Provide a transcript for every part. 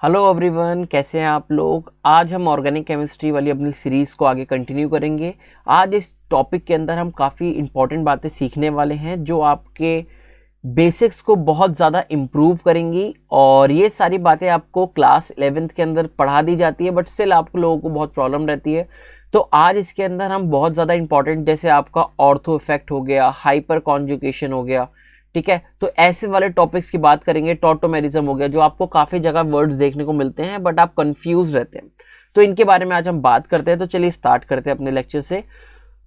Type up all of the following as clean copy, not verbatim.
Hello everyone, कैसे हैं आप लोग। आज हम ऑर्गेनिक केमिस्ट्री वाली अपनी सीरीज़ को आगे कंटिन्यू करेंगे। आज इस टॉपिक के अंदर हम काफ़ी इंपॉर्टेंट बातें सीखने वाले हैं जो आपके बेसिक्स को बहुत ज़्यादा इम्प्रूव करेंगी। और ये सारी बातें आपको क्लास 11th के अंदर पढ़ा दी जाती है, बट स्टिल आप लोगों को बहुत प्रॉब्लम रहती है। तो आज इसके अंदर हम बहुत ज़्यादा इंपॉर्टेंट, जैसे आपका ऑर्थो इफेक्ट हो गया, हाइपर कॉन्जुगेशन हो गया, ठीक है, तो ऐसे वाले टॉपिक्स की बात करेंगे। टॉटोमेरिज्म हो गया, जो आपको काफ़ी जगह वर्ड्स देखने को मिलते हैं बट आप कंफ्यूज रहते हैं, तो इनके बारे में आज हम बात करते हैं। तो चलिए स्टार्ट करते हैं अपने लेक्चर से।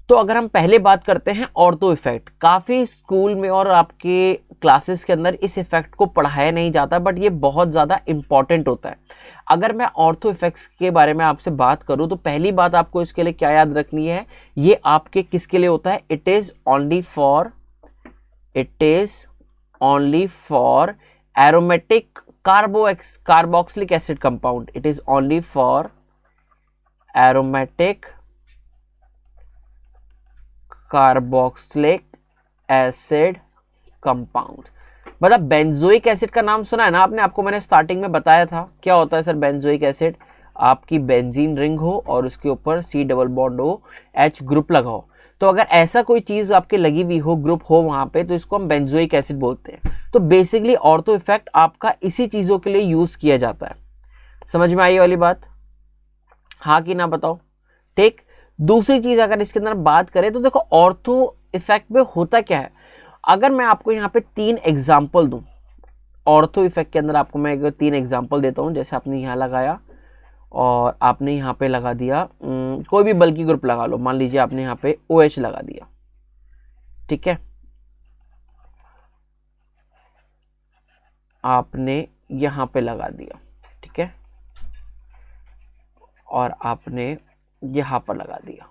तो अगर हम पहले बात करते हैं ऑर्थो इफेक्ट, काफ़ी स्कूल में और आपके क्लासेस के अंदर इस इफेक्ट को पढ़ाया नहीं जाता, बट ये बहुत ज़्यादा इंपॉर्टेंट होता है। अगर मैं ऑर्थो इफेक्ट्स के बारे में आपसे बात करूँ तो पहली बात आपको इसके लिए क्या याद रखनी है, ये आपके किसके लिए होता है। It is only for aromatic carboxylic acid compound. It is only for aromatic carboxylic acid compound। मतलब बेंजोइक एसिड का नाम सुना है ना आपने, आपको मैंने स्टार्टिंग में बताया था क्या होता है सर। बेंजोइक एसिड, आपकी बेंजीन रिंग हो और उसके ऊपर C डबल बॉन्ड हो, H ग्रुप लगा हो। तो अगर ऐसा कोई चीज़ आपके लगी हुई हो, ग्रुप हो वहाँ पे, तो इसको हम बेंजोइक एसिड बोलते हैं। तो बेसिकली ऑर्थो इफेक्ट आपका इसी चीज़ों के लिए यूज़ किया जाता है। समझ में आई वाली बात, हाँ कि ना बताओ। ठीक, दूसरी चीज़ अगर इसके अंदर बात करें तो देखो ऑर्थो इफेक्ट में होता क्या है। अगर मैं आपको यहाँ पे 3 एग्जाम्पल दूँ ऑर्थो इफेक्ट के अंदर, आपको मैं 3 एग्जाम्पल देता हूँ। जैसे आपने यहाँ लगाया और आपने यहाँ पे लगा दिया कोई भी बल्कि ग्रुप लगा लो, मान लीजिए आपने यहाँ पे OH लगा दिया, ठीक है, आपने यहाँ पे लगा दिया, ठीक है, और आपने यहाँ पर लगा दिया।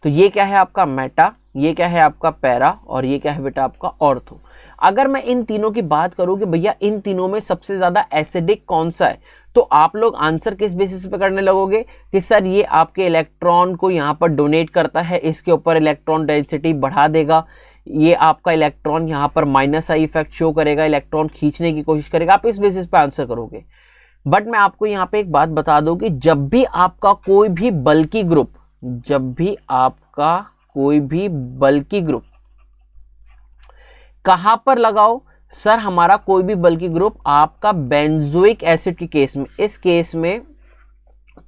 तो ये क्या है आपका मेटा, ये क्या है आपका पैरा, और ये क्या है बेटा आपका ऑर्थो। अगर मैं इन तीनों की बात करूं कि भैया इन तीनों में सबसे ज़्यादा एसिडिक कौन सा है, तो आप लोग आंसर किस बेसिस पे करने लगोगे कि सर ये आपके इलेक्ट्रॉन को यहाँ पर डोनेट करता है, इसके ऊपर इलेक्ट्रॉन डेंसिटी बढ़ा देगा, ये आपका इलेक्ट्रॉन यहाँ पर माइनस आई इफेक्ट शो करेगा, इलेक्ट्रॉन खींचने की कोशिश करेगा। आप इस बेसिस पे आंसर करोगे। बट मैं आपको यहाँ पे एक बात बता दूं कि जब भी आपका कोई भी बल्कि ग्रुप, जब भी आपका कोई भी बल्कि ग्रुप कहां पर लगाओ सर, हमारा कोई भी बल्कि ग्रुप आपका बेंजोइक एसिड के केस में, इस केस में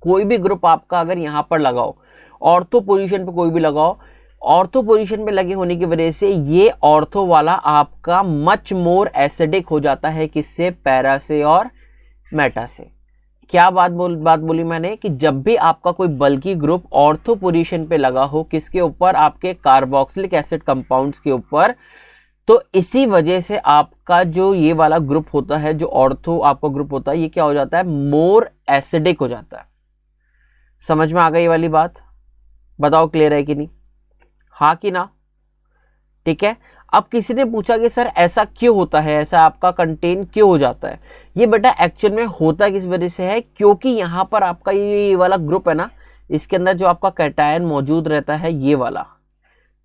कोई भी ग्रुप आपका अगर यहां पर लगाओ, ऑर्थो पोजीशन पे कोई भी लगाओ, ऑर्थो पोजीशन पे लगे होने की वजह से ये ऑर्थो वाला आपका मच मोर एसिडिक हो जाता है, किससे, पैरा से और मेटा से। क्या बात बोली मैंने कि जब भी आपका कोई बल्कि ग्रुप ऑर्थो पोजीशन पे लगा हो, किसके ऊपर, आपके कार्बोक्सिलिक एसिड कंपाउंड्स के ऊपर, तो इसी वजह से आपका जो ये वाला ग्रुप होता है, जो ऑर्थो आपका ग्रुप होता है, ये क्या हो जाता है, मोर एसिडिक हो जाता है। समझ में आ गई ये वाली बात, बताओ क्लियर है कि नहीं, हाँ कि ना। ठीक है, अब किसी ने पूछा कि सर ऐसा क्यों होता है, ऐसा आपका कंटेन क्यों हो जाता है। ये बेटा एक्चुअल में होता किस वजह से है, क्योंकि यहाँ पर आपका ये वाला ग्रुप है ना, इसके अंदर जो आपका कैटायन मौजूद रहता है, ये वाला,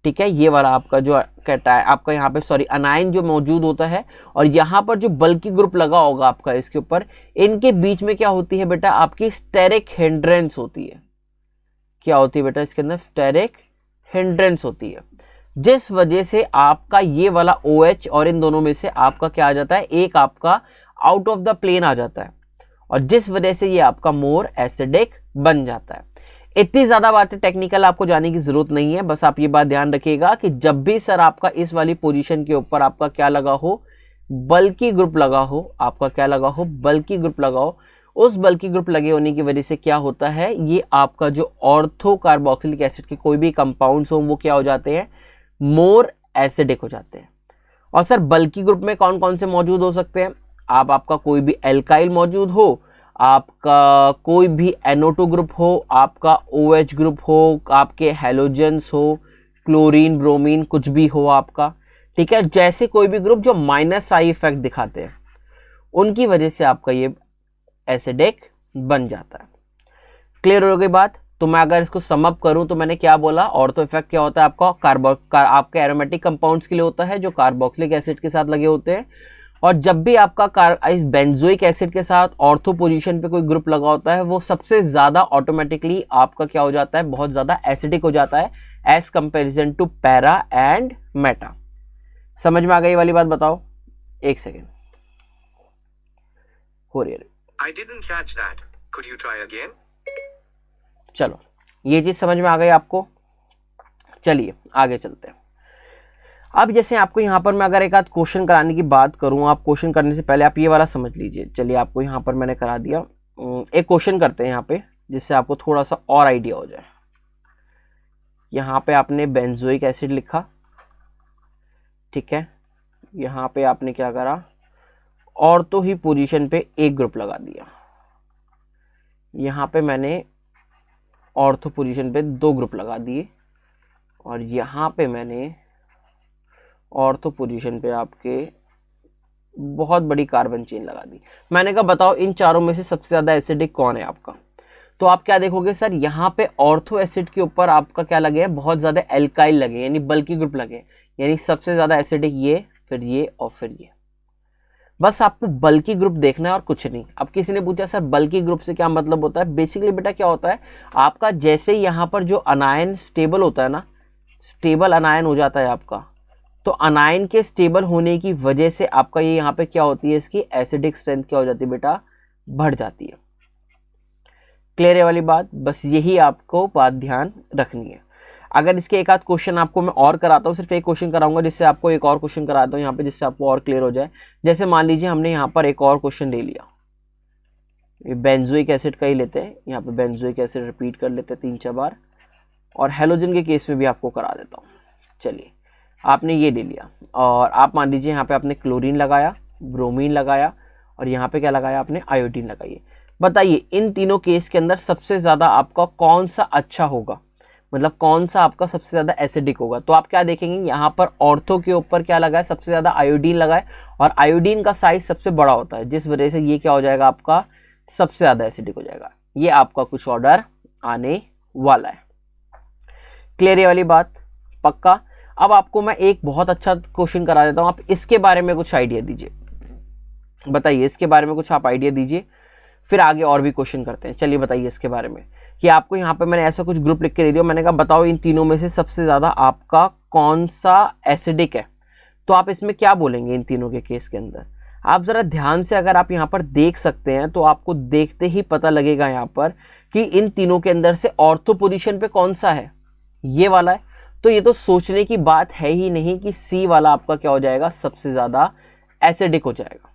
ठीक है, ये वाला आपका जो कैटायन आपका यहाँ पे सॉरी अनायन जो मौजूद होता है, और यहाँ पर जो बल्कि ग्रुप लगा होगा आपका इसके ऊपर, इनके बीच में क्या होती है बेटा, आपकी स्टेरिक हिंड्रेंस होती है। क्या होती है बेटा, इसके अंदर स्टेरिक हिंड्रेंस होती है, जिस वजह से आपका ये वाला OH और इन दोनों में से आपका क्या आ जाता है, एक आपका आउट ऑफ द प्लेन आ जाता है, और जिस वजह से ये आपका मोर एसिडिक बन जाता है। इतनी ज़्यादा बातें टेक्निकल आपको जाने की ज़रूरत नहीं है, बस आप ये बात ध्यान रखिएगा कि जब भी सर आपका इस वाली पोजीशन के ऊपर आपका क्या लगा हो, बल्कि ग्रुप लगा हो, आपका क्या लगा हो, बल्कि ग्रुप लगा हो, उस बल्कि ग्रुप लगे होने की वजह से क्या होता है, ये आपका जो ऑर्थो कार्बोक्सिलिक एसिड के कोई भी कंपाउंड्स हो वो क्या हो जाते हैं, मोर एसिडिक हो जाते हैं। और सर बल्कि ग्रुप में कौन कौन से मौजूद हो सकते हैं, आपका कोई भी एल्काइल मौजूद हो, आपका कोई भी NO2 ग्रुप हो, आपका OH ग्रुप हो, आपके हेलोजेंस हो, क्लोरीन ब्रोमीन कुछ भी हो आपका, ठीक है, जैसे कोई भी ग्रुप जो माइनस आई इफेक्ट दिखाते हैं, उनकी वजह से आपका ये एसिडिक बन जाता है। क्लियर हो गई बात। तो मैं अगर इसको सम अप करूं तो मैंने क्या बोला, ऑर्थो इफेक्ट क्या होता है आपका, आपके एरोमेटिक कंपाउंड्स के लिए होता है जो कार्बोक्सिलिक एसिड के साथ लगे होते हैं, और जब भी आपका इस बेंजोइक एसिड के साथ ऑर्थो पोजीशन पे कोई ग्रुप लगा होता है वो सबसे ज्यादा ऑटोमेटिकली आपका क्या हो जाता है, बहुत ज्यादा एसिडिक हो जाता है as comparison to para and meta. समझ में आ गई वाली बात? बताओ, एक सेकेंड हो रही है। I didn't catch that. Could you try again? चलो, ये चीज समझ में आ गई आपको। चलिए आगे चलते हैं। अब जैसे आपको यहाँ पर मैं अगर एक आध क्वेश्चन कराने की बात करूँ, आप क्वेश्चन करने से पहले आप ये वाला समझ लीजिए। चलिए आपको यहाँ पर मैंने करा दिया, एक क्वेश्चन करते हैं यहाँ पे जिससे आपको थोड़ा सा और आइडिया हो जाए। यहाँ पे आपने बेंजोइक एसिड लिखा, ठीक है, यहाँ पे आपने क्या करा, ऑर्थो ही पोजीशन पे एक ग्रुप लगा दिया। यहाँ पे मैंने ऑर्थो पोजीशन पे दो ग्रुप लगा दिए और यहाँ पे मैंने ऑर्थो पोजीशन पे आपके बहुत बड़ी कार्बन चेन लगा दी। मैंने कहा बताओ इन चारों में से सबसे ज़्यादा एसिडिक कौन है आपका? तो आप क्या देखोगे सर, यहाँ पे ऑर्थो एसिड के ऊपर आपका क्या लगे हैं, बहुत ज़्यादा एल्काइल लगे, यानी बल्की ग्रुप लगे, यानी सबसे ज़्यादा एसिडिक ये, फिर ये और फिर ये। बस आपको बल्की ग्रुप देखना है और कुछ नहीं। अब किसी ने पूछा सर बल्की ग्रुप से क्या मतलब होता है? बेसिकली बेटा क्या होता है, आपका जैसे यहाँ पर जो अनायन स्टेबल होता है ना, स्टेबल अनायन हो जाता है आपका, तो अनायन के स्टेबल होने की वजह से आपका ये यहाँ पे क्या होती है, इसकी एसिडिक स्ट्रेंथ क्या हो जाती है बेटा, बढ़ जाती है। क्लियर है वाली बात? बस यही आपको बात ध्यान रखनी है। अगर इसके एक आध क्वेश्चन आपको मैं और कराता हूँ, सिर्फ एक क्वेश्चन कराऊंगा जिससे आपको एक और क्वेश्चन कराता हूँ यहाँ पे, जिससे आपको और क्लियर हो जाए। जैसे मान लीजिए हमने यहाँ पर एक और क्वेश्चन ले लिया, ये बेंजोइक एसिड का ही लेते हैं, यहाँ पे बेंजोइक एसिड रिपीट कर लेते हैं 3-4 बार, और हेलोजन के केस में भी आपको करा देता हूँ। चलिए आपने ये ले लिया और आप मान लीजिए यहाँ पे आपने क्लोरीन लगाया, ब्रोमीन लगाया और यहाँ पे क्या लगाया आपने, आयोडीन लगाई। बताइए इन तीनों केस के अंदर सबसे ज़्यादा आपका कौन सा अच्छा होगा, मतलब कौन सा आपका सबसे ज़्यादा एसिडिक होगा? तो आप क्या देखेंगे, यहाँ पर ऑर्थो के ऊपर क्या लगा है, सबसे ज़्यादा आयोडीन लगा है और आयोडीन का साइज सबसे बड़ा होता है, जिस वजह से ये क्या हो जाएगा आपका सबसे ज़्यादा एसिडिक हो जाएगा। ये आपका कुछ ऑर्डर आने वाला है। क्लियर है वाली बात? पक्का? अब आपको मैं एक बहुत अच्छा क्वेश्चन करा देता हूँ, आप इसके बारे में कुछ आइडिया दीजिए। बताइए इसके बारे में कुछ आप आइडिया दीजिए, फिर आगे और भी क्वेश्चन करते हैं। चलिए बताइए इसके बारे में कि आपको यहाँ पे मैंने ऐसा कुछ ग्रुप लिख के दे दिया, मैंने कहा बताओ इन तीनों में से सबसे ज़्यादा आपका कौन सा एसिडिक है। तो आप इसमें क्या बोलेंगे इन तीनों के केस के अंदर? आप ज़रा ध्यान से अगर आप यहाँ पर देख सकते हैं तो आपको देखते ही पता लगेगा यहाँ पर कि इन तीनों के अंदर से ऑर्थो पोजीशन पे कौन सा है, ये वाला है। तो ये तो सोचने की बात है ही नहीं कि सी वाला आपका क्या हो जाएगा, सबसे ज़्यादा एसिडिक हो जाएगा।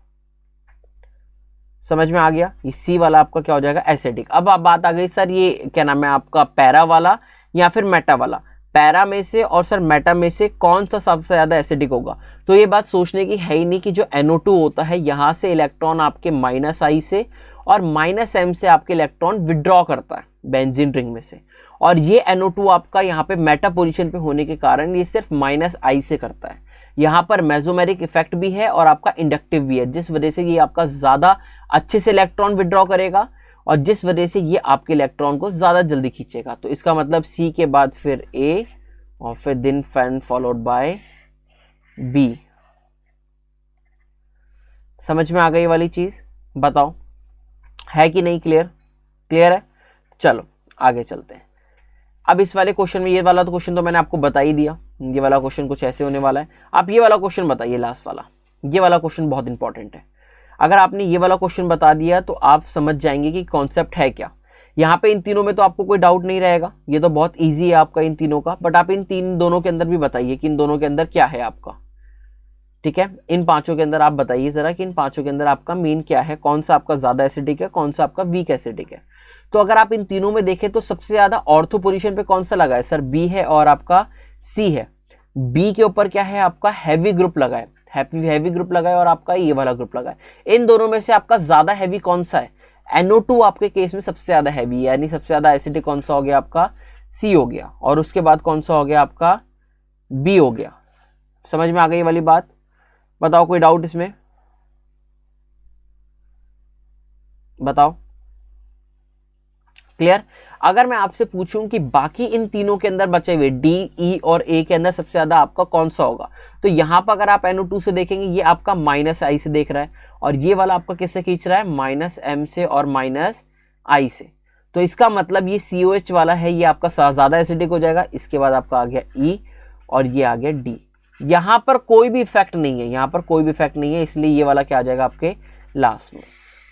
समझ में आ गया? ये सी वाला आपका क्या हो जाएगा, एसिडिक। अब आप बात आ गई सर ये क्या नाम है आपका, पैरा वाला या फिर मेटा वाला। पैरा में से और सर मेटा में से कौन सा सबसे ज़्यादा एसिडिक होगा? तो ये बात सोचने की है ही नहीं कि जो NO2 होता है यहाँ से इलेक्ट्रॉन आपके -I से और -M से आपके इलेक्ट्रॉन विड्रॉ करता है बेंजीन रिंग में से, और ये NO2 आपका यहाँ पे मेटा पोजीशन पे होने के कारण ये सिर्फ -I से करता है। यहाँ पर मेसोमेरिक इफेक्ट भी है और आपका इंडक्टिव भी है, जिस वजह से ये आपका ज़्यादा अच्छे से इलेक्ट्रॉन विड्रॉ करेगा और जिस वजह से ये आपके इलेक्ट्रॉन को ज़्यादा जल्दी खींचेगा। तो इसका मतलब सी के बाद फिर ए और फिर then fan followed by B. समझ में आ गई वाली चीज़? बताओ है कि नहीं क्लियर? क्लियर है? चलो आगे चलते हैं। अब इस वाले क्वेश्चन में, ये वाला तो क्वेश्चन तो मैंने आपको बता ही दिया, ये वाला क्वेश्चन कुछ ऐसे होने वाला है। आप ये वाला क्वेश्चन बताइए, लास्ट वाला, ये वाला क्वेश्चन बहुत इंपॉर्टेंट है। अगर आपने ये वाला क्वेश्चन बता दिया तो आप समझ जाएंगे कि कॉन्सेप्ट है क्या। यहाँ पे इन तीनों में तो आपको कोई डाउट नहीं रहेगा, ये तो बहुत ईजी है आपका इन तीनों का, बट आप इन दोनों के अंदर भी बताइए कि इन दोनों के अंदर क्या है आपका। ठीक है, इन पांचों के अंदर आप बताइए जरा कि इन पांचों के अंदर आपका मेन क्या है, कौन सा आपका ज्यादा एसिडिक है, कौन सा आपका वीक एसिडिक है। तो अगर आप इन तीनों में देखें तो सबसे ज्यादा ऑर्थो पोजीशन पे कौन सा लगा है सर, बी है और आपका सी है। बी के ऊपर क्या है आपका, हैवी ग्रुप लगा है, हैवी ग्रुप लगा है और आपका ये वाला ग्रुप लगा है। इन दोनों में से आपका ज्यादा हैवी कौन सा है? NO2 आपके केस में सबसे ज्यादा हैवी है, यानी सबसे ज्यादा एसिडिक कौन सा हो गया आपका, सी हो गया, और उसके बाद कौन सा हो गया आपका, बी हो गया। समझ में आ गई वाली बात? बताओ कोई डाउट इसमें? बताओ क्लियर। अगर मैं आपसे पूछूं कि बाकी इन तीनों के अंदर बचे हुए डी, ई और ए के अंदर सबसे ज्यादा आपका कौन सा होगा, तो यहाँ पर अगर आप NO2 से देखेंगे ये आपका -I से देख रहा है, और ये वाला आपका किससे खींच रहा है, -M से और -I से। तो इसका मतलब ये COH वाला है, ये आपका ज्यादा एसिडिक हो जाएगा। इसके बाद आपका आ गया E और ये आ गया D। यहाँ पर कोई भी इफेक्ट नहीं है, यहाँ पर कोई भी इफेक्ट नहीं है, इसलिए ये वाला क्या आ जाएगा आपके लास्ट में।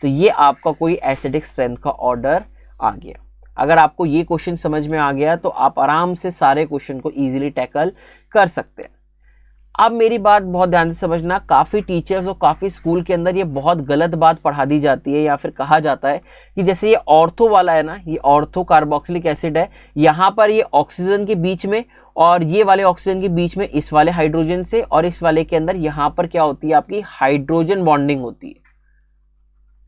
तो ये आपका कोई एसिडिक स्ट्रेंथ का ऑर्डर आ गया। अगर आपको ये क्वेश्चन समझ में आ गया तो आप आराम से सारे क्वेश्चन को इजीली टैकल कर सकते हैं। अब मेरी बात बहुत ध्यान से समझना, काफ़ी टीचर्स और काफ़ी स्कूल के अंदर ये बहुत गलत बात पढ़ा दी जाती है, या फिर कहा जाता है कि जैसे ये ऑर्थो वाला है ना, ये ऑर्थो कार्बोक्सिलिक एसिड है, यहाँ पर ये ऑक्सीजन के बीच में और ये वाले ऑक्सीजन के बीच में इस वाले हाइड्रोजन से, और इस वाले के अंदर यहाँ पर क्या होती है आपकी हाइड्रोजन बॉन्डिंग होती है।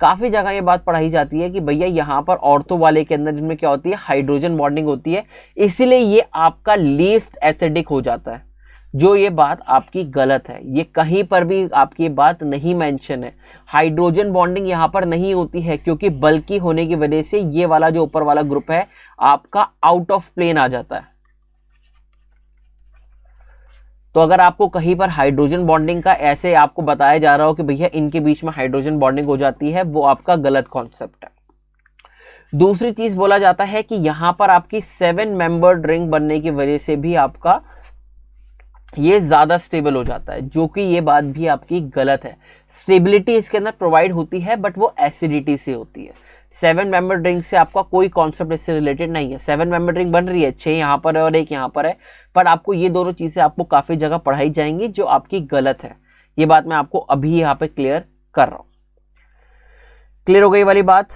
काफ़ी जगह ये बात पढ़ाई जाती है कि भैया यहाँ पर ऑर्थो वाले के अंदर जिनमें क्या होती है हाइड्रोजन बॉन्डिंग होती है, इसीलिए ये आपका लीस्ट एसिडिक हो जाता है। जो ये बात आपकी गलत है, ये कहीं पर भी आपकी ये बात नहीं मेंशन है। हाइड्रोजन बॉन्डिंग यहाँ पर नहीं होती है, क्योंकि बल्कि होने की वजह से ये वाला जो ऊपर वाला ग्रुप है आपका आउट ऑफ प्लेन आ जाता है। तो अगर आपको कहीं पर हाइड्रोजन बॉन्डिंग का ऐसे आपको बताया जा रहा हो कि भैया इनके बीच में हाइड्रोजन बॉन्डिंग हो जाती है, वो आपका गलत कॉन्सेप्ट है। दूसरी चीज बोला जाता है कि यहां पर आपकी 7 मेंबर्ड रिंग बनने की वजह से भी आपका ये ज्यादा स्टेबल हो जाता है, जो कि ये बात भी आपकी गलत है। स्टेबिलिटी इसके अंदर प्रोवाइड होती है, बट वो एसिडिटी से होती है। 7 मेंबर्ड रिंग से आपका कोई कॉन्सेप्ट इससे रिलेटेड नहीं है। 7 मेंबर्ड रिंग बन रही है, 6 यहाँ पर है और 1 यहाँ पर है, पर आपको ये दोनों चीजें आपको काफी जगह पढ़ाई जाएंगी जो आपकी गलत है। ये बात मैं आपको अभी यहाँ पे क्लियर कर रहा हूं। क्लियर हो गई वाली बात,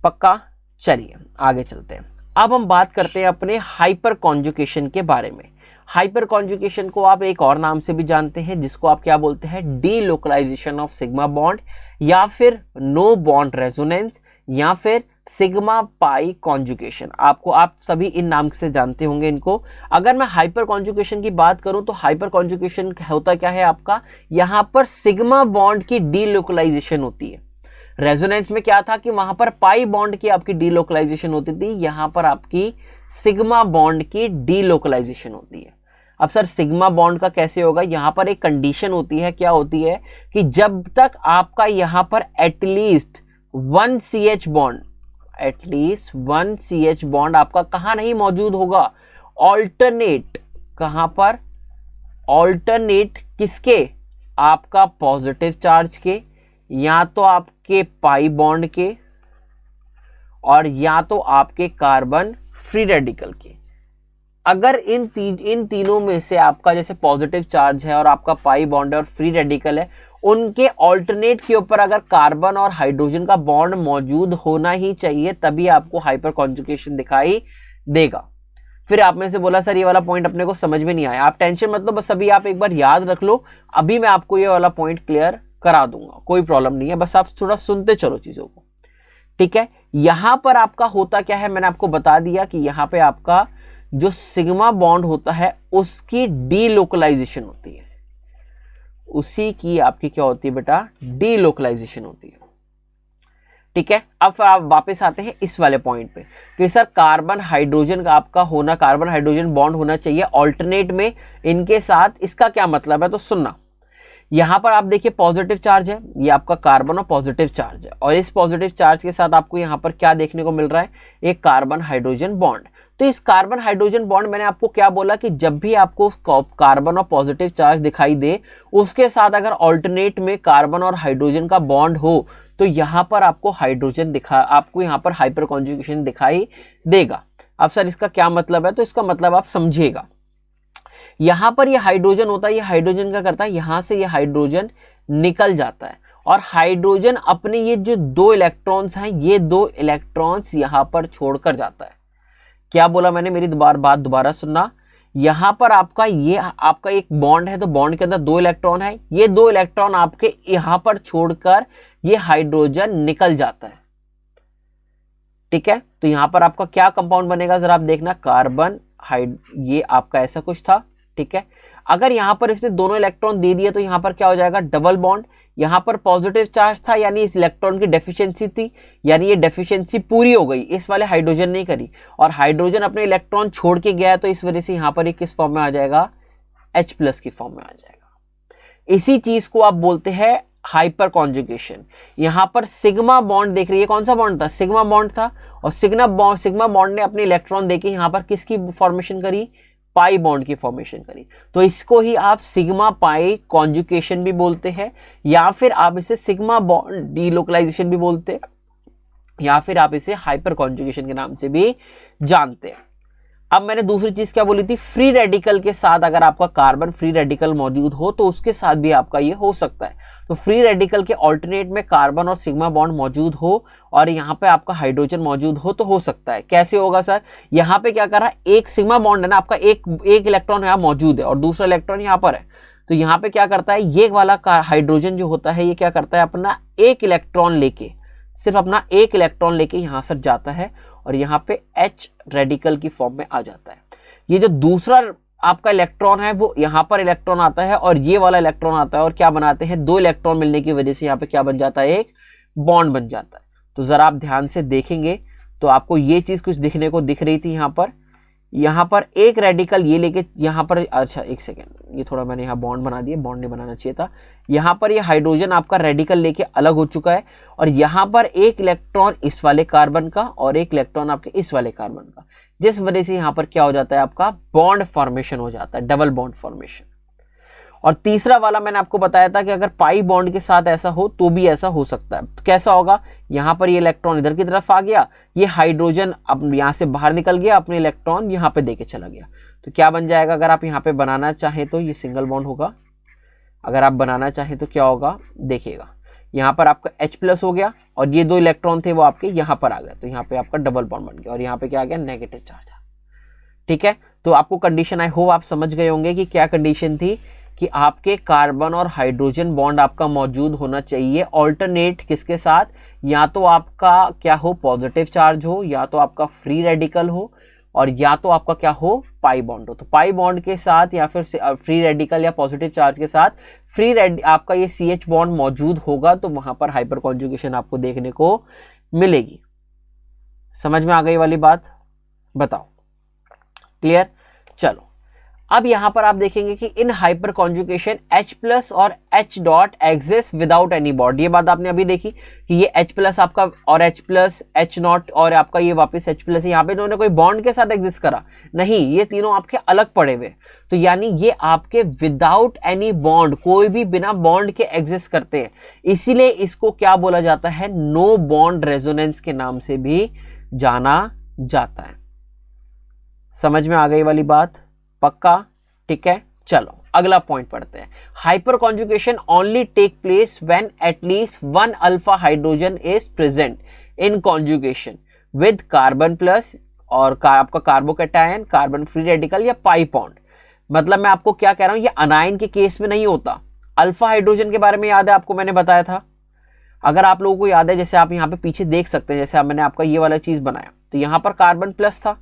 पक्का। चलिए आगे चलते हैं। अब हम बात करते हैं अपने हाइपर कॉन्जुगेशन के बारे में। हाइपर कॉन्जुगेशन को आप एक और नाम से भी जानते हैं, जिसको आप क्या बोलते हैं, डीलोकलाइजेशन ऑफ सिग्मा बॉन्ड, या फिर नो बॉन्ड रेजोनेंस, या फिर सिग्मा पाई कॉन्जुगेशन। आप सभी इन नाम से जानते होंगे इनको। अगर मैं हाइपर कॉन्जुगेशन की बात करूं तो हाइपर कॉन्जुगेशन होता क्या है आपका, यहां पर सिग्मा बॉन्ड की डीलोकलाइजेशन होती है। रेजोनेंस में क्या था कि वहां पर पाई बॉन्ड की आपकी डीलोकलाइजेशन होती थी, यहां पर आपकी सिग्मा बॉन्ड की डीलोकलाइजेशन होती है। अब सर सिग्मा बॉन्ड का कैसे होगा, यहां पर एक कंडीशन होती है, क्या होती है कि जब तक आपका यहां पर एटलीस्ट 1 CH बॉन्ड आपका कहां नहीं मौजूद होगा, ऑल्टरनेट, कहां पर, ऑल्टरनेट किसके, आपका पॉजिटिव चार्ज के, या तो आपके पाई बॉन्ड के, और या तो आपके कार्बन फ्री रेडिकल के। अगर इन तीनों में से आपका जैसे पॉजिटिव चार्ज है और आपका पाई बॉन्ड है और फ्री रेडिकल है, उनके ऑल्टरनेट के ऊपर अगर कार्बन और हाइड्रोजन का बॉन्ड मौजूद होना ही चाहिए, तभी आपको हाइपर कॉन्जुगेशन दिखाई देगा। फिर आप में से बोला सर ये वाला पॉइंट अपने को समझ में नहीं आया, आप टेंशन मत लो, बस अभी आप एक बार याद रख लो, अभी मैं आपको ये वाला पॉइंट क्लियर करा दूंगा, कोई प्रॉब्लम नहीं है, बस आप थोड़ा सुनते चलो चीजों को, ठीक है। यहां पर आपका होता क्या है, मैंने आपको बता दिया कि यहां पे आपका जो सिग्मा बॉन्ड होता है उसकी डीलोकलाइजेशन होती है, उसी की आपकी क्या होती है बेटा, डीलोकलाइजेशन होती है, ठीक है। अब आप वापस आते हैं इस वाले पॉइंट पे कि सर कार्बन हाइड्रोजन का आपका होना, कार्बन हाइड्रोजन बॉन्ड होना चाहिए ऑल्टरनेट में इनके साथ, इसका क्या मतलब है, तो सुनना। यहां पर आप देखिए पॉजिटिव चार्ज है, ये आपका कार्बन और पॉजिटिव चार्ज है, और इस पॉजिटिव चार्ज के साथ आपको यहां पर क्या देखने को मिल रहा है, एक कार्बन हाइड्रोजन बॉन्ड। तो इस कार्बन हाइड्रोजन बॉन्ड, मैंने आपको क्या बोला कि जब भी आपको कार्बन और पॉजिटिव चार्ज दिखाई दे, उसके साथ अगर ऑल्टरनेट में कार्बन और हाइड्रोजन का बॉन्ड हो, तो यहां पर आपको हाइड्रोजन आपको यहां पर हाइपर कॉन्जुगेशन दिखाई देगा। अब सर इसका क्या मतलब है, तो इसका मतलब आप समझिएगा। यहां पर ये हाइड्रोजन होता है, ये हाइड्रोजन क्या करता है, यहां से ये हाइड्रोजन निकल जाता है, और हाइड्रोजन अपने ये जो 2 इलेक्ट्रॉन्स हैं, ये 2 इलेक्ट्रॉन्स यहां पर छोड़कर जाता है। क्या बोला मैंने, मेरी बात दोबारा सुनना। यहां पर आपका ये आपका एक बॉन्ड है, तो बॉन्ड के अंदर 2 इलेक्ट्रॉन है, ये 2 इलेक्ट्रॉन आपके यहां पर छोड़कर ये हाइड्रोजन निकल जाता है, ठीक है। तो यहां पर आपका क्या कंपाउंड बनेगा, जरा आप देखना, कार्बन ये आपका ऐसा कुछ था, ठीक है। अगर यहाँ पर इसने दोनों इलेक्ट्रॉन दे दिए तो यहाँ पर क्या हो जाएगा, डबल बॉन्ड। यहाँ पर पॉजिटिव चार्ज था यानी इस इलेक्ट्रॉन की डेफिशिएंसी थी, यानी ये डेफिशिएंसी पूरी हो गई, इस वाले हाइड्रोजन नहीं करी, और हाइड्रोजन अपने इलेक्ट्रॉन छोड़ के गया, तो इस वजह से यहाँ पर ये किस फॉर्म में आ जाएगा, H+ की फॉर्म में आ जाएगा। इसी चीज को आप बोलते हैं हाइपर कॉन्जुगेशन। यहाँ पर सिग्मा बॉन्ड देख रही है, कौन सा बॉन्ड था, सिग्मा बॉन्ड था, और सिग्मा बॉन्ड ने अपने इलेक्ट्रॉन देके यहाँ पर किसकी फॉर्मेशन करी, पाई बॉन्ड की फॉर्मेशन करी। तो इसको ही आप सिग्मा पाई कॉन्जुगेशन भी बोलते हैं, या फिर आप इसे सिग्मा बॉन्ड डीलोकलाइजेशन भी बोलते हैं, या फिर आप इसे हाइपर कॉन्जुगेशन के नाम से भी जानते हैं। अब मैंने दूसरी चीज क्या बोली थी, फ्री रेडिकल के साथ अगर आपका कार्बन फ्री रेडिकल मौजूद हो तो उसके साथ भी आपका ये हो सकता है। तो फ्री रेडिकल के ऑल्टरनेट में कार्बन और सिग्मा बॉन्ड मौजूद हो और यहाँ पे आपका हाइड्रोजन मौजूद हो तो हो सकता है। कैसे होगा सर, यहाँ पे क्या कर रहा है, एक सिग्मा बॉन्ड है ना आपका, एक इलेक्ट्रॉन यहाँ मौजूद है और दूसरा इलेक्ट्रॉन यहाँ पर है, तो यहाँ पे क्या करता है, ये वाला हाइड्रोजन जो होता है ये क्या करता है, अपना एक इलेक्ट्रॉन लेके, सिर्फ अपना एक इलेक्ट्रॉन लेके यहाँ से जाता है और यहाँ पे H रेडिकल की फॉर्म में आ जाता है। ये जो दूसरा आपका इलेक्ट्रॉन है वो यहाँ पर इलेक्ट्रॉन आता है और ये वाला इलेक्ट्रॉन आता है, और क्या बनाते हैं, दो इलेक्ट्रॉन मिलने की वजह से यहाँ पे क्या बन जाता है, एक बॉन्ड बन जाता है। तो जरा आप ध्यान से देखेंगे तो आपको ये चीज कुछ दिखने को दिख रही थी, यहाँ पर एक रेडिकल ये लेके यहाँ पर, अच्छा एक सेकेंड, ये थोड़ा मैंने यहाँ बॉन्ड बना दिया, बॉन्ड नहीं बनाना चाहिए था। यहाँ पर ये हाइड्रोजन आपका रेडिकल लेके अलग हो चुका है और यहाँ पर एक इलेक्ट्रॉन इस वाले कार्बन का और एक इलेक्ट्रॉन आपके इस वाले कार्बन का, जिस वजह से यहाँ पर क्या हो जाता है, आपका बॉन्ड फॉर्मेशन हो जाता है, डबल बॉन्ड फॉर्मेशन। और तीसरा वाला मैंने आपको बताया था कि अगर पाई बॉन्ड के साथ ऐसा हो तो भी ऐसा हो सकता है। तो कैसा होगा, यहाँ पर ये इलेक्ट्रॉन इधर की तरफ आ गया, ये हाइड्रोजन अब यहाँ से बाहर निकल गया, अपने इलेक्ट्रॉन यहाँ पे देके चला गया, तो क्या बन जाएगा, अगर आप यहाँ पे बनाना चाहें तो ये सिंगल बॉन्ड होगा, अगर आप बनाना चाहें तो क्या होगा, देखिएगा यहाँ पर आपका H+ हो गया और ये दो इलेक्ट्रॉन थे वो आपके यहाँ पर आ गए, तो यहाँ पे आपका डबल बॉन्ड बन गया और यहाँ पे क्या आ गया, नेगेटिव चार्ज। ठीक है, तो आपको कंडीशन आई होप आप समझ गए होंगे कि क्या कंडीशन थी, कि आपके कार्बन और हाइड्रोजन बॉन्ड आपका मौजूद होना चाहिए ऑल्टरनेट किसके साथ, या तो आपका क्या हो, पॉजिटिव चार्ज हो, या तो आपका फ्री रेडिकल हो, और या तो आपका क्या हो, पाई बॉन्ड हो। तो पाई बॉन्ड के साथ या फिर फ्री रेडिकल या पॉजिटिव चार्ज के साथ आपका ये CH बॉन्ड मौजूद होगा तो वहां पर हाइपर कॉन्जुगेशन आपको देखने को मिलेगी। समझ में आ गई वाली बात, बताओ, क्लियर। चलो अब यहां पर आप देखेंगे कि इन हाइपर कॉन्जुगेशन H+ और H dot exist without any bond. ये बात आपने अभी देखी कि ये H+ आपका और H+, H0 और आपका ये वापस H+ यहाँ पे इन्होंने कोई बॉन्ड के साथ एग्जिस्ट करा नहीं, ये तीनों आपके अलग पड़े हुए, तो यानी ये आपके विदाउट एनी बॉन्ड, कोई भी बिना बॉन्ड के एग्जिस्ट करते हैं, इसीलिए इसको क्या बोला जाता है, नो बॉन्ड रेजोनेंस के नाम से भी जाना जाता है। समझ में आ गई वाली बात, पक्का, ठीक है। चलो अगला पॉइंट पढ़ते हैं। Hyperconjugation only take place when at least one alpha hydrogen is present in conjugation with carbon plus और आपका कार्बोकैटायन, कार्बन फ्री रेडिकल या पाई बॉन्ड। मतलब मैं आपको क्या कह रहा हूं, ये अनायन के केस में नहीं होता। अल्फा हाइड्रोजन के बारे में याद है आपको, मैंने बताया था, अगर आप लोगों को याद है, जैसे आप यहाँ पे पीछे देख सकते हैं, जैसे मैंने आपका ये वाला चीज बनाया तो यहाँ पर कार्बन प्लस था,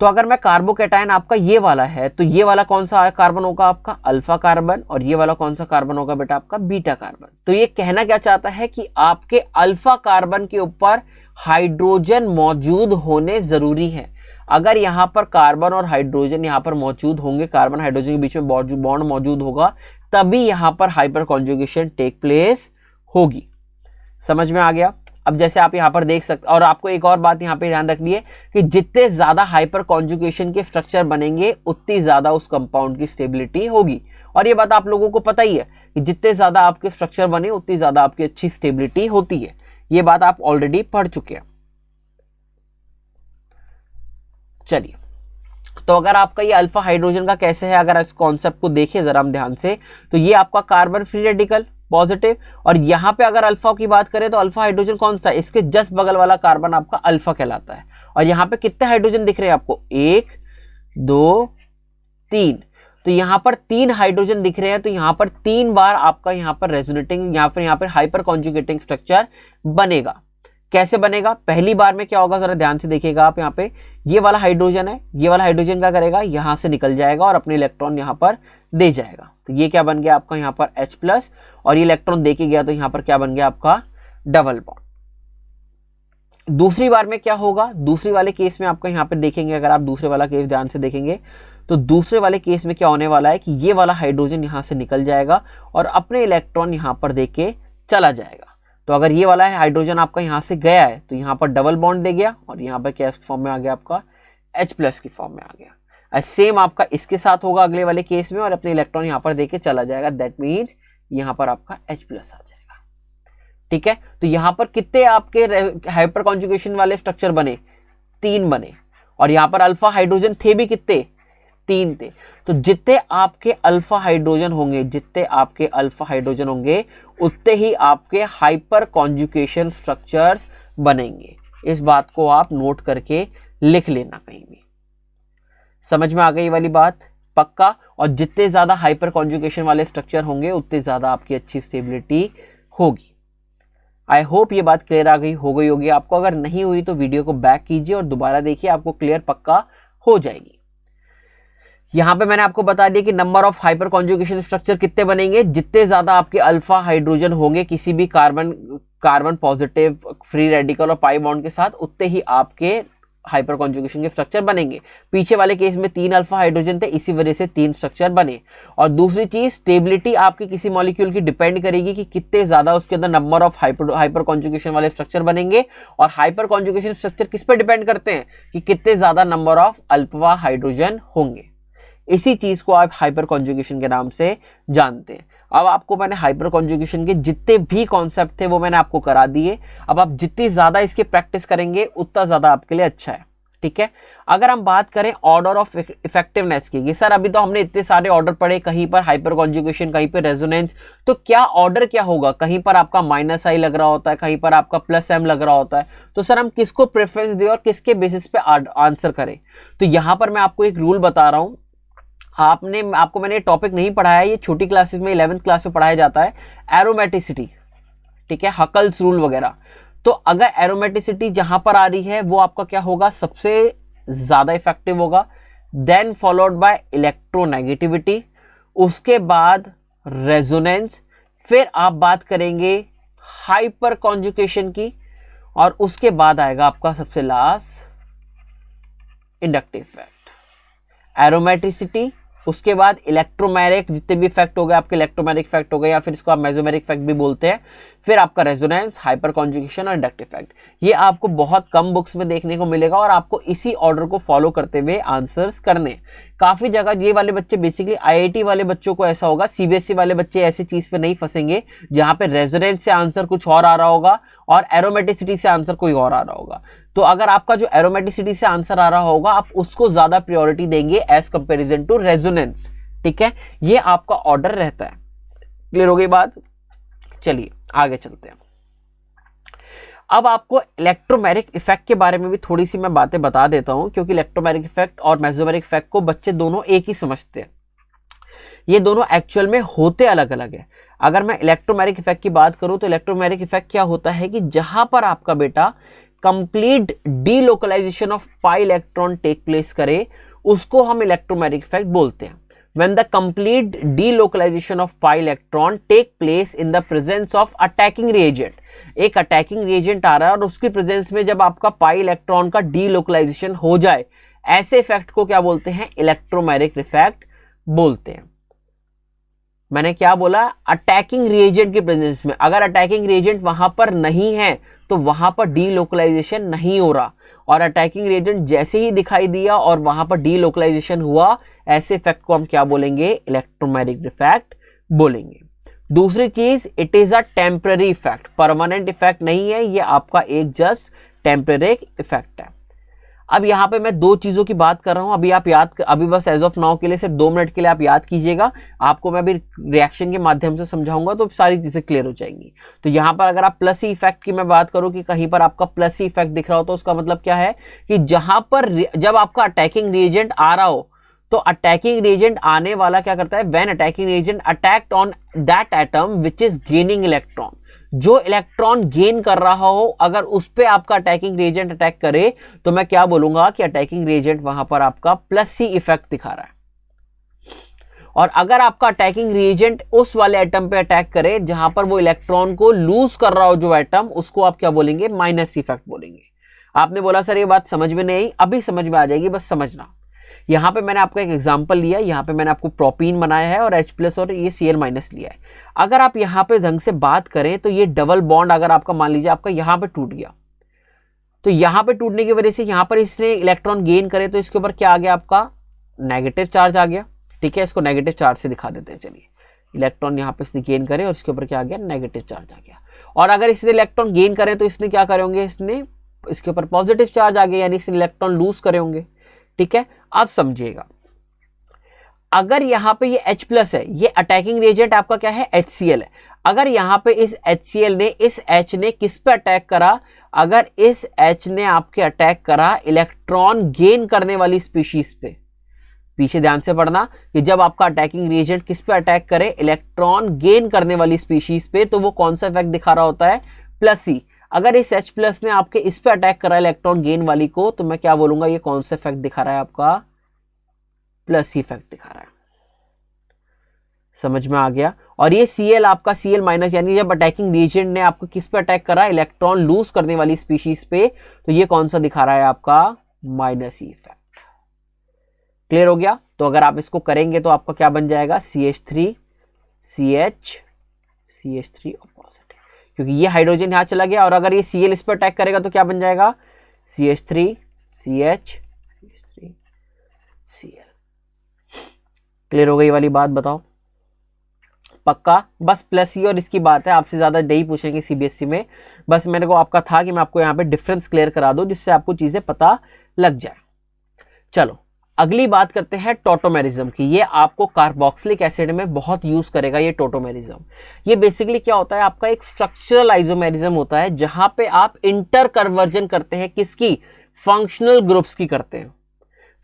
तो अगर मैं कार्बोकैटायन आपका ये वाला है तो ये वाला कौन सा कार्बन होगा, आपका अल्फा कार्बन, और ये वाला कौन सा कार्बन होगा बेटा, आपका बीटा कार्बन। तो ये कहना क्या चाहता है कि आपके अल्फा कार्बन के ऊपर हाइड्रोजन मौजूद होने जरूरी है। अगर यहां पर कार्बन और हाइड्रोजन यहां पर मौजूद होंगे, कार्बन हाइड्रोजन के बीच में बॉन्ड मौजूद होगा, तभी यहां पर हाइपर कॉन्जुगेशन टेक प्लेस होगी। समझ में आ गया। अब जैसे आप यहाँ पर देख सकते, और आपको एक और बात यहाँ पे ध्यान रखनी है कि जितने ज्यादा हाइपर कॉन्जुगेशन के स्ट्रक्चर बनेंगे उतनी ज्यादा उस कंपाउंड की स्टेबिलिटी होगी, और ये बात आप लोगों को पता ही है कि जितने ज्यादा आपके स्ट्रक्चर बने उतनी ज्यादा आपकी अच्छी स्टेबिलिटी होती है। ये बात आप ऑलरेडी पढ़ चुके हैं। चलिए, तो अगर आपका ये अल्फा हाइड्रोजन का कैसे है, अगर इस कॉन्सेप्ट को देखें जरा हम ध्यान से, तो ये आपका कार्बन फ्री रेडिकल पॉजिटिव, और यहां पे अगर अल्फा की बात करें तो अल्फा हाइड्रोजन कौन सा है, इसके जस्ट बगल वाला कार्बन आपका अल्फा कहलाता है। और यहां पे कितने हाइड्रोजन दिख रहे हैं आपको, 1 2 3, तो यहां पर 3 हाइड्रोजन दिख रहे हैं, तो यहां पर 3 बार आपका यहां पर रेजोनेटिंग या फिर यहां पर हाइपर कॉन्जुगेटिंग स्ट्रक्चर बनेगा। कैसे बनेगा? पहली बार में क्या होगा, जरा ध्यान से देखिएगा आप। यहाँ पे ये वाला हाइड्रोजन है, ये वाला हाइड्रोजन क्या करेगा, यहां से निकल जाएगा और अपने इलेक्ट्रॉन यहां पर दे जाएगा। तो ये क्या बन गया आपका यहाँ पर H+, और ये इलेक्ट्रॉन दे के गया तो यहाँ पर क्या बन गया आपका डबल बॉन्ड। दूसरी बार में क्या होगा, दूसरी वाले केस में आपका यहाँ पे देखेंगे, अगर आप दूसरे वाला केस ध्यान से देखेंगे तो दूसरे वाले केस में क्या होने वाला है कि ये वाला हाइड्रोजन यहाँ से निकल जाएगा और अपने इलेक्ट्रॉन यहाँ पर दे के चला जाएगा। तो अगर ये वाला हाइड्रोजन आपका यहाँ से गया है तो यहाँ पर डबल बॉन्ड दे गया और यहाँ पर क्या फॉर्म में आ गया आपका H+ की फॉर्म में आ गया। सेम आपका इसके साथ होगा अगले वाले केस में और अपने इलेक्ट्रॉन यहाँ पर दे के चला जाएगा। दैट मीन्स यहाँ पर आपका H+ आ जाएगा। ठीक है, तो यहां पर कितने आपके हाइपर कॉन्जुगेशन वाले स्ट्रक्चर बने, 3 बने, और यहां पर अल्फा हाइड्रोजन थे भी कितने, 3 थे। तो जितने आपके अल्फा हाइड्रोजन होंगे, जितने आपके अल्फा हाइड्रोजन होंगे उतने ही आपके हाइपर कॉन्जुगेशन स्ट्रक्चर्स बनेंगे। इस बात को आप नोट करके लिख लेना कहीं भी। समझ में आ गई वाली बात? पक्का। और जितने ज्यादा हाइपर कॉन्जुगेशन वाले स्ट्रक्चर होंगे उतने ज्यादा आपकी अच्छी स्टेबिलिटी होगी। आई होप ये बात क्लियर हो गई होगी आपको। अगर नहीं हुई तो वीडियो को बैक कीजिए और दोबारा देखिए, आपको क्लियर पक्का हो जाएगी। यहां पे मैंने आपको बता दिया कि number of hyper conjugation structure कितने बनेंगे, जितने ज्यादा आपके अल्फा हाइड्रोजन होंगे किसी भी कार्बन पॉजिटिव फ्री रेडिकल और पाई बॉन्ड के साथ, उतने ही आपके हाइपर कॉन्जुगेशन के स्ट्रक्चर बनेंगे। पीछे वाले केस में 3 अल्फा हाइड्रोजन थे, इसी वजह से 3 स्ट्रक्चर बने। और दूसरी चीज, स्टेबिलिटी आपकी किसी मॉलिक्यूल की डिपेंड करेगी कि कितने ज्यादा उसके अंदर नंबर ऑफ हाइपर कॉन्जुगेशन वाले स्ट्रक्चर बनेंगे। और हाइपर कॉन्जुगेशन स्ट्रक्चर किस पे डिपेंड करते हैं कि कितने ज्यादा नंबर ऑफ अल्फा हाइड्रोजन होंगे। इसी चीज को आप हाइपर कॉन्जुगेशन के नाम से जानते हैं। अब आपको मैंने हाइपर कॉन्जुगेशन के जितने भी कॉन्सेप्ट थे वो मैंने आपको करा दिए। अब आप जितनी ज्यादा इसकी प्रैक्टिस करेंगे उतना ज्यादा आपके लिए अच्छा है। ठीक है, अगर हम बात करें ऑर्डर ऑफ इफेक्टिवनेस की, ये सर अभी तो हमने इतने सारे ऑर्डर पढ़े, कहीं पर हाइपर कॉन्जुगेशन, कहीं पर रेजोनेंस, तो क्या ऑर्डर क्या होगा, कहीं पर आपका -i लग रहा होता है, कहीं पर आपका +m लग रहा होता है। तो सर हम किसको प्रेफरेंस दें और किसके बेसिस पे आंसर करें? तो यहां पर मैं आपको एक रूल बता रहा हूं। आपको मैंने टॉपिक नहीं पढ़ाया, ये छोटी क्लासेस में 11th क्लास में पढ़ाया जाता है, एरोमेटिसिटी। ठीक है, हकल्स रूल वगैरह। तो अगर एरोमेटिसिटी जहां पर आ रही है वो आपका क्या होगा, सबसे ज्यादा इफेक्टिव होगा, देन फॉलोड बाय इलेक्ट्रोनेगेटिविटी, उसके बाद रेजोनेंस, फिर आप बात करेंगे हाइपर कॉन्जुगेशन की, और उसके बाद आएगा आपका सबसे लास्ट इंडक्टिव इफेक्ट। एरोमेटिसिटी, उसके बाद इलेक्ट्रोमैग्नेटिक, जितने भी इफेक्ट हो गए आपके, इलेक्ट्रोमैग्नेटिक इफेक्ट हो गए या फिर इसको आप मेसोमेरिक इफेक्ट भी बोलते हैं, फिर आपका रेजोनेंस, हाइपर कॉन्जुगेशन और इंडक्टिव इफेक्ट। ये आपको बहुत कम बुक्स में देखने को मिलेगा और आपको इसी ऑर्डर को फॉलो करते हुए आंसर्स करने। काफी जगह ये वाले बच्चे, बेसिकली IIT वाले बच्चों को ऐसा होगा, CBSE वाले बच्चे ऐसी चीज पे नहीं फंसेंगे जहां पे रेजोनेंस से आंसर कुछ और आ रहा होगा और एरोमेटिसिटी से आंसर कोई और आ रहा होगा। तो अगर आपका जो एरोमेटिसिटी से आंसर आ रहा होगा आप उसको ज्यादा प्रायोरिटी देंगे एज कंपेरिजन टू रेजोनेंस। ठीक है, ये आपका ऑर्डर रहता है। क्लियर हो गई बात? चलिए आगे चलते हैं। अब आपको इलेक्ट्रोमैग्नेटिक इफेक्ट के बारे में भी थोड़ी सी मैं बातें बता देता हूं, क्योंकि इलेक्ट्रोमैग्नेटिक इफेक्ट और मेसोमेरिक इफेक्ट को बच्चे दोनों एक ही समझते हैं। ये दोनों एक्चुअल में होते अलग अलग है। अगर मैं इलेक्ट्रोमैग्नेटिक इफेक्ट की बात करूं तो इलेक्ट्रोमैग्नेटिक इफेक्ट क्या होता है कि जहां पर आपका beta complete delocalization of pi electron take place करे उसको हम इलेक्ट्रोमैग्नेटिक इफेक्ट बोलते हैं। When the complete delocalization of pi electron take place in the presence of attacking reagent, एक अटैकिंग रिएजेंट आ रहा है और उसकी प्रेजेंस में जब आपका पाई इलेक्ट्रॉन का डीलोकलाइजेशन हो जाए, ऐसे इफेक्ट को क्या बोलते हैं? इलेक्ट्रोमैग्नेटिक इफेक्ट बोलते हैं। मैंने क्या बोला? अटैकिंग रिएजेंट की प्रेजेंस में। अगर अटैकिंग रिएजेंट वहां पर नहीं है तो वहां पर डीलोकलाइजेशन नहीं हो रहा, और अटैकिंग रिएजेंट जैसे ही दिखाई दिया और वहां पर डीलोकलाइजेशन हुआ, ऐसे इफेक्ट को हम क्या बोलेंगे? इलेक्ट्रोमैग्नेटिक इफेक्ट बोलेंगे। दूसरी चीज, it is a temporary effect, permanent effect नहीं है, ये आपका एक जस्ट टेम्पररी इफेक्ट है। अब यहां पे मैं दो चीजों की बात कर रहा हूं, अभी बस एज ऑफ नाउ के लिए सिर्फ 2 मिनट के लिए आप याद कीजिएगा। आपको मैं अभी रिएक्शन के माध्यम से समझाऊंगा तो सारी चीजें क्लियर हो जाएंगी। तो यहां पर अगर आप प्लस इफेक्ट की मैं बात करूं कि कहीं पर आपका प्लस इफेक्ट दिख रहा हो तो उसका मतलब क्या है कि जहां पर जब आपका अटैकिंग रिएजेंट आ रहा हो तो अटैकिंग रिएजेंट आने वाला क्या करता है? When attacking reagent attacked on that atom which is gaining electron, जो इलेक्ट्रॉन गेन कर रहा हो, अगर उस पे आपका अटैकिंग रिएजेंट अटैक करे तो मैं क्या बोलूंगा कि अटैकिंग रिएजेंट वहां पर आपका +C इफेक्ट दिखा रहा है। और अगर आपका अटैकिंग रिएजेंट उस वाले एटम पे अटैक करे जहां पर वो इलेक्ट्रॉन को लूज कर रहा हो जो एटम, उसको आप क्या बोलेंगे, -C इफेक्ट बोलेंगे। आपने बोला सर ये बात समझ में नहीं, अभी समझ में आ जाएगी, बस समझना। यहां पे मैंने आपका एक एग्जांपल लिया, यहां पे मैंने आपको प्रोपीन बनाया है और H+ और ये Cl- लिया है। अगर आप यहां पे ढंग से बात करें तो ये डबल बॉन्ड अगर आपका मान लीजिए आपका यहां पे टूट गया, तो यहां पे टूटने की वजह से यहां पर इसने इलेक्ट्रॉन गेन करे तो इसके ऊपर क्या आ गया, आपका नेगेटिव चार्ज आ गया। ठीक है, इसको नेगेटिव चार्ज से दिखा देते हैं। चलिए, इलेक्ट्रॉन यहाँ पे इसने गेन करे और इसके ऊपर क्या आ गया, नेगेटिव चार्ज आ गया। और अगर इसने इलेक्ट्रॉन गेन करे तो इसने क्या करे होंगे, इसने इसके ऊपर पॉजिटिव चार्ज आ गया, यानी इसने इलेक्ट्रॉन लूज करे होंगे। ठीक है, अब समझिएगा, अगर यहाँ पे ये H+ है, ये अटैकिंग रिएजेंट आपका क्या है, HCl है। अगर यहाँ पे इस HCl ने, इस H ने किस पे अटैक करा, अगर इस H ने आपके अटैक करा इलेक्ट्रॉन गेन करने वाली स्पीशीज पे, पीछे ध्यान से पढ़ना कि जब आपका अटैकिंग रिएजेंट किस पे अटैक करे, इलेक्ट्रॉन गेन करने वाली स्पीशीज पे, तो वो कौन सा इफेक्ट दिखा रहा होता है, +C। अगर इस H+ ने आपके इस पे अटैक करा इलेक्ट्रॉन गेन वाली को, तो मैं क्या बोलूंगा, ये कौन सा इफेक्ट दिखा रहा है, आपका +C इफेक्ट दिखा रहा है। समझ में आ गया। और ये Cl आपका Cl- यानी जब अटैकिंग रिएजेंट ने आपको किस पे अटैक करा, इलेक्ट्रॉन लूज करने वाली स्पीशीज पे, तो ये कौन सा दिखा रहा है, आपका -C इफेक्ट। क्लियर हो गया। तो अगर आप इसको करेंगे तो आपका क्या बन जाएगा, CH3 CH CH3 और पॉजिटिव, क्योंकि ये हाइड्रोजन यहां चला गया। और अगर ये Cl इस पर अटैक करेगा तो क्या बन जाएगा, CH3 CH CH3 Cl। Clear हो गई वाली बात, बताओ पक्का। बस +C और इसकी बात है, आपसे ज्यादा नहीं पूछेंगे CBSE में। बस मेरे को आपका था कि मैं आपको यहाँ पे डिफरेंस क्लियर करा दूं, जिससे आपको चीजें पता लग जाए। चलो अगली बात करते हैं टॉटोमेरिज्म की। ये आपको कार्बोक्सिलिक एसिड में बहुत यूज करेगा ये टॉटोमेरिज्म। ये बेसिकली क्या होता है, आपका एक स्ट्रक्चरल आइसोमेरिज्म होता है, जहां पे आप इंटर कन्वर्जन करते हैं, किसकी, फंक्शनल ग्रुप्स की करते हैं।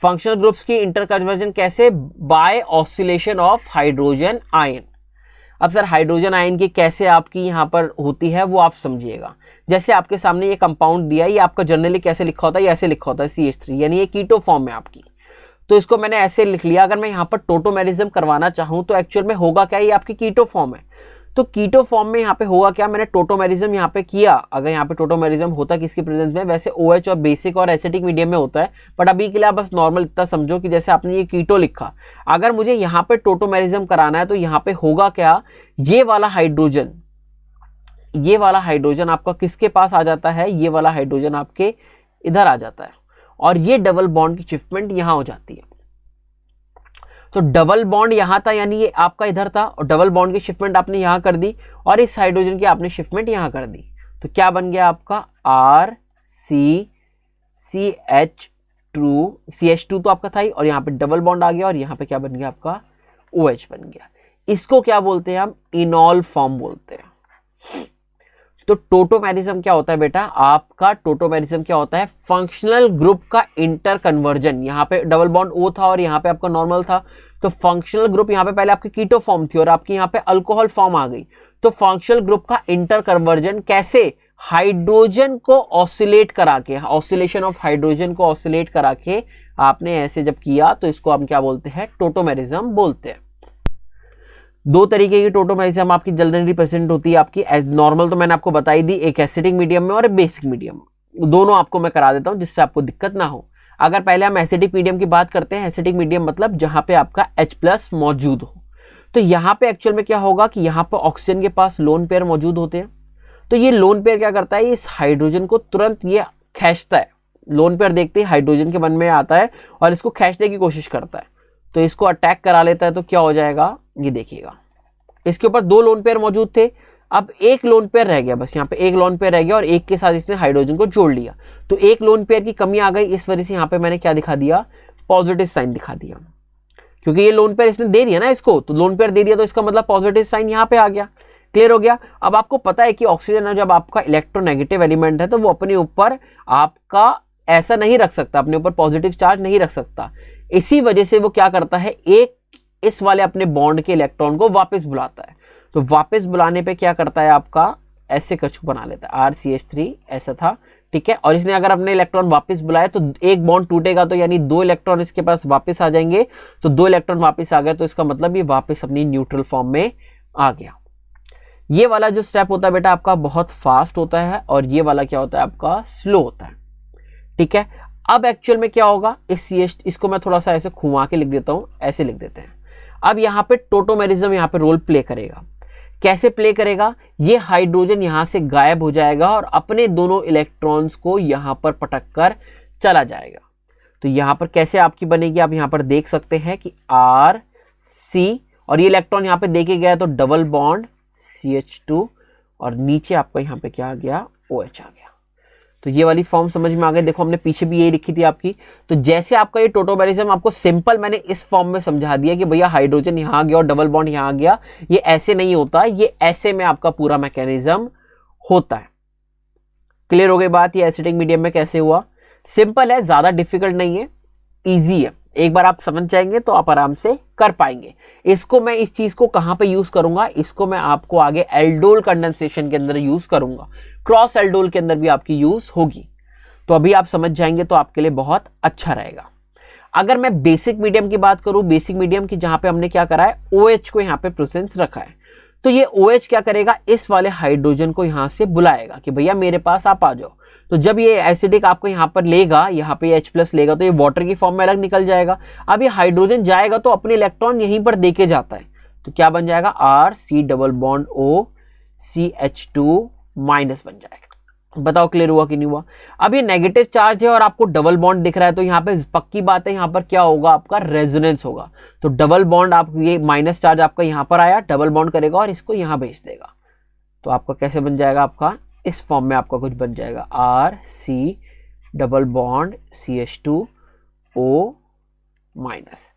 फंक्शनल ग्रुप्स की इंटर कन्वर्जन कैसे, by oscillation of hydrogen ion. अब सर हाइड्रोजन आयन की कैसे आपकी यहां पर होती है, वो आप समझिएगा। जैसे आपके सामने ये कंपाउंड दिया है, ये आपका जनरली कैसे लिखा होता है, ये ऐसे लिखा होता है CH3, यानी ये कीटो फॉर्म है आपकी। तो इसको मैंने ऐसे लिख लिया। अगर मैं यहाँ पर टोटोमेरिज्म करवाना चाहूँ तो एक्चुअल में होगा क्या, ये आपकी कीटो फॉर्म है। तो कीटो फॉर्म में यहाँ पे होगा क्या, मैंने टोटोमेरिज्म यहाँ पे किया। अगर यहाँ पे टोटोमेरिज्म होता किसकी प्रेजेंस में, वैसे OH और बेसिक और एसिडिक मीडियम में होता है, बट अभी के लिए आप बस नॉर्मल इतना समझो कि जैसे आपने ये कीटो लिखा, अगर मुझे यहाँ पे टोटोमेरिज्म कराना है तो यहाँ पे होगा क्या, ये वाला हाइड्रोजन आपका किसके पास आ जाता है, ये वाला हाइड्रोजन आपके इधर आ जाता है, और ये डबल बॉन्ड की शिफ्टमेंट यहां हो जाती है। तो डबल बॉन्ड यहां था, यानी ये आपका इधर था, और डबल बॉन्ड की शिफ्टमेंट आपने यहां कर दी, और इस हाइड्रोजन की आपने शिफ्टमेंट यहां कर दी। तो क्या बन गया आपका CH2 तो आपका था ही, और यहां पे डबल बॉन्ड आ गया, और यहां पे क्या बन गया आपका OH बन गया। इसको क्या बोलते हैं हम, इनॉल फॉर्म बोलते हैं। तो टोटोमेरिज्म क्या होता है बेटा, आपका टोटोमेरिज्म क्या होता है, फंक्शनल ग्रुप का इंटर कन्वर्जन। यहाँ पे डबल बॉन्ड O था और यहाँ पे आपका नॉर्मल था, तो फंक्शनल ग्रुप यहाँ पे पहले आपकी कीटो फॉर्म थी और आपकी यहाँ पे अल्कोहल फॉर्म आ गई। तो फंक्शनल ग्रुप का इंटर कन्वर्जन कैसे, हाइड्रोजन को ऑसिलेट करा के, ऑसिलेशन ऑफ हाइड्रोजन को ऑसिलेट करा के आपने ऐसे जब किया, तो इसको हम क्या बोलते हैं, टोटोमेरिज्म बोलते हैं। दो तरीके की टोटोमेरिज्म आपकी जनरली प्रेजेंट होती है आपकी, एज नॉर्मल तो मैंने आपको बताई दी, एक एसिडिक मीडियम में और एक बेसिक मीडियम। दोनों आपको मैं करा देता हूं जिससे आपको दिक्कत ना हो। अगर पहले हम एसिडिक मीडियम की बात करते हैं, एसिडिक मीडियम मतलब जहां पे आपका H+ मौजूद हो। तो यहां पे एक्चुअल में क्या होगा कि यहां पर ऑक्सीजन के पास लोन पेयर मौजूद होते हैं। तो ये लोन पेयर क्या करता है, इस हाइड्रोजन को तुरंत ये खींचता है। लोन पेयर देखते ही हाइड्रोजन के मन में आता है और इसको खींचने की कोशिश करता है, तो इसको अटैक करा लेता है। तो क्या हो जाएगा, ये देखिएगा, इसके ऊपर 2 लोन पेयर मौजूद थे, अब एक लोन पेयर रह गया, बस यहाँ पे एक लोन पेयर रह गया और एक के साथ इसने हाइड्रोजन को जोड़ लिया। तो एक लोन पेयर की कमी आ गई, इस वजह से यहाँ पे मैंने क्या दिखा दिया, पॉजिटिव साइन दिखा दिया, क्योंकि ये लोन पेयर इसने दे दिया ना इसको, तो लोन पेयर दे दिया तो इसका मतलब पॉजिटिव साइन यहाँ पे आ गया। क्लियर हो गया। अब आपको पता है कि ऑक्सीजन जब आपका इलेक्ट्रोनेगेटिव एलिमेंट है तो वो अपने ऊपर आपका ऐसा नहीं रख सकता, अपने ऊपर पॉजिटिव चार्ज नहीं रख सकता। इसी वजह से वो क्या करता है, एक इस वाले अपने बॉन्ड के इलेक्ट्रॉन को वापस बुलाता है। तो वापस बुलाने पे क्या करता है, आपका ऐसे कछु बना लेता है, RCH3 ऐसा था, ठीक है। और इसने अगर अपने इलेक्ट्रॉन वापस बुलाए तो एक बॉन्ड टूटेगा, तो यानी 2 इलेक्ट्रॉन इसके पास वापस आ जाएंगे। तो 2 इलेक्ट्रॉन वापस आ गए तो इसका मतलब ये वापस अपनी न्यूट्रल फॉर्म में आ गया। ये वाला जो स्टेप होता है बेटा आपका बहुत फास्ट होता है, और ये वाला क्या होता है आपका स्लो होता है, ठीक है। अब एक्चुअल में क्या होगा, इसको मैं थोड़ा सा ऐसे घुमा के लिख देता हूं, ऐसे लिख देते हैं। अब यहाँ पे टोटोमेरिज्म यहाँ पे रोल प्ले करेगा। कैसे प्ले करेगा, ये हाइड्रोजन यहां से गायब हो जाएगा और अपने दोनों इलेक्ट्रॉन्स को यहां पर पटक कर चला जाएगा। तो यहां पर कैसे आपकी बनेगी, आप यहां पर देख सकते हैं कि RC, और ये इलेक्ट्रॉन यहां पे देखे गया तो डबल बॉन्ड CH2, और नीचे आपका यहां पे क्या आ गया, OH आ गया। तो ये वाली फॉर्म समझ में आ गई। देखो हमने पीछे भी यही लिखी थी आपकी। तो जैसे आपका ये टोटोमेरिज्म आपको सिंपल मैंने इस फॉर्म में समझा दिया कि भैया हाइड्रोजन यहाँ आ गया और डबल बॉन्ड यहाँ आ गया, ये ऐसे नहीं होता, ये ऐसे में आपका पूरा मैकेनिज्म होता है। क्लियर हो गई बात, ये एसिडिक मीडियम में कैसे हुआ। सिंपल है, ज्यादा डिफिकल्ट नहीं है, ईजी है। एक बार आप समझ जाएंगे तो आप आराम से कर पाएंगे। इसको मैं इस चीज को कहां पे यूज करूंगा, इसको मैं आपको आगे एल्डोल कंडेंसेशन के अंदर यूज करूंगा, क्रॉस एल्डोल के अंदर भी आपकी यूज होगी। तो अभी आप समझ जाएंगे तो आपके लिए बहुत अच्छा रहेगा। अगर मैं बेसिक मीडियम की बात करूं, बेसिक मीडियम की जहां पे हमने क्या करा है, OH को यहां पे प्रेजेंस रखा है, तो ये OH क्या करेगा, इस वाले हाइड्रोजन को यहां से बुलाएगा कि भैया मेरे पास आप आ जाओ। तो जब ये एसिडिक आपको यहां पर लेगा, यहां पे H+ लेगा, तो ये वाटर की फॉर्म में अलग निकल जाएगा। अब ये हाइड्रोजन जाएगा तो अपने इलेक्ट्रॉन यहीं पर देके जाता है, तो क्या बन जाएगा, RC double bond O CH2 minus बन जाएगा। बताओ क्लियर हुआ कि नहीं हुआ। अब ये नेगेटिव चार्ज है और आपको डबल बॉन्ड दिख रहा है, तो यहाँ पे पक्की बात है, यहाँ पर क्या होगा, आपका रेजोनेंस होगा। तो डबल बॉन्ड, आप ये माइनस चार्ज आपका यहाँ पर आया, डबल बॉन्ड करेगा और इसको यहाँ भेज देगा। तो आपका कैसे बन जाएगा, आपका इस फॉर्म में आपका कुछ बन जाएगा, RC double bond CH2 O minus.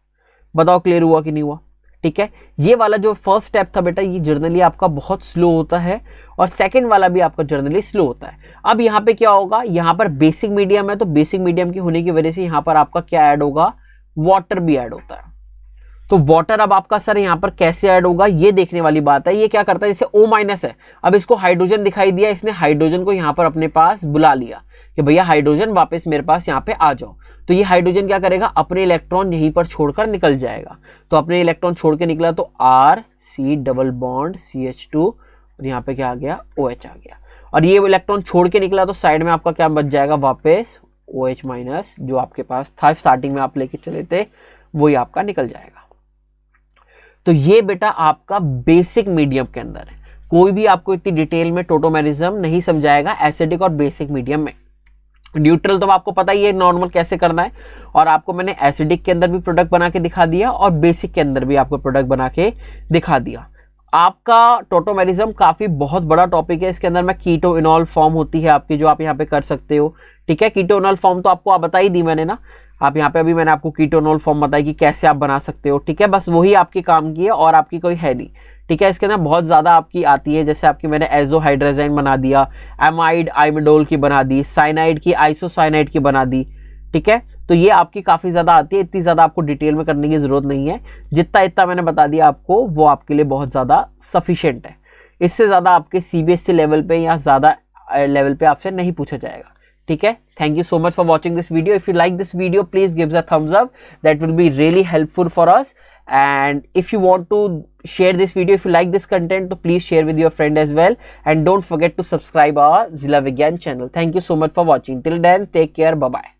बताओ क्लियर हुआ कि नहीं हुआ, ठीक है। ये वाला जो फर्स्ट स्टेप था बेटा, ये जर्नली आपका बहुत स्लो होता है, और सेकंड वाला भी आपका जर्नली स्लो होता है। अब यहाँ पे क्या होगा, यहाँ पर बेसिक मीडियम है, तो बेसिक मीडियम की होने की वजह से यहाँ पर आपका क्या ऐड होगा, वाटर भी ऐड होता है। तो वाटर अब आपका सर यहाँ पर कैसे ऐड होगा, ये देखने वाली बात है। ये क्या करता है, जैसे O- है, अब इसको हाइड्रोजन दिखाई दिया, इसने हाइड्रोजन को यहाँ पर अपने पास बुला लिया कि भैया हाइड्रोजन वापस मेरे पास यहाँ पे आ जाओ। तो ये हाइड्रोजन क्या करेगा, अपने इलेक्ट्रॉन यहीं पर छोड़कर निकल जाएगा। तो अपने इलेक्ट्रॉन छोड़ के निकला तो RC डबल बॉन्ड CH2, और यहाँ पे क्या आ गया, OH आ गया। और ये इलेक्ट्रॉन छोड़ के निकला तो साइड में आपका क्या बच जाएगा, वापस OH माइनस, जो आपके पास था स्टार्टिंग में आप लेके चले थे, वही आपका निकल जाएगा। तो ये बेटा आपका बेसिक मीडियम के अंदर है। कोई भी आपको इतनी डिटेल में टोटोमेरिज्म नहीं समझाएगा एसिडिक और बेसिक मीडियम में। न्यूट्रल तो आपको पता ही है नॉर्मल कैसे करना है, और आपको मैंने एसिडिक के अंदर भी प्रोडक्ट बना के दिखा दिया और बेसिक के अंदर भी आपको प्रोडक्ट बना के दिखा दिया। आपका टोटोमेरिज्म काफी बहुत बड़ा टॉपिक है। इसके अंदर में कीटो इनॉल फॉर्म होती है आपकी, जो आप यहाँ पे कर सकते हो, ठीक है। कीटो इनॉल फॉर्म तो आपको बता ही दी मैंने ना, आप यहाँ पे अभी मैंने आपको कीटो इनॉल फॉर्म बताई कि कैसे आप बना सकते हो, ठीक है। बस वही आपके काम की है और आपकी कोई है नहीं, ठीक है। इसके अंदर बहुत ज्यादा आपकी आती है, जैसे आपकी मैंने एजोहाइड्राजाइन बना दिया, एमाइड आइमिडोल की बना दी, साइनाइड की आइसोसाइनाइड की बना दी, ठीक है। तो ये आपकी काफी ज्यादा आती है, इतनी ज्यादा आपको डिटेल में करने की जरूरत नहीं है। जितना इतना मैंने बता दिया आपको, वो आपके लिए बहुत ज्यादा सफिशिएंट है। इससे ज्यादा आपके CBSE लेवल पे या ज्यादा लेवल पे आपसे नहीं पूछा जाएगा, ठीक है। Thank you so much for watching this video. If you like this video, please give a thumbs up, that will be really helpful for us. And if you want to share this video, if you like this content, so please share with your friend as well, and don't forget to subscribe our Zilla Vigyan channel. Thank you so much for watching. Till then, take care. Bye bye.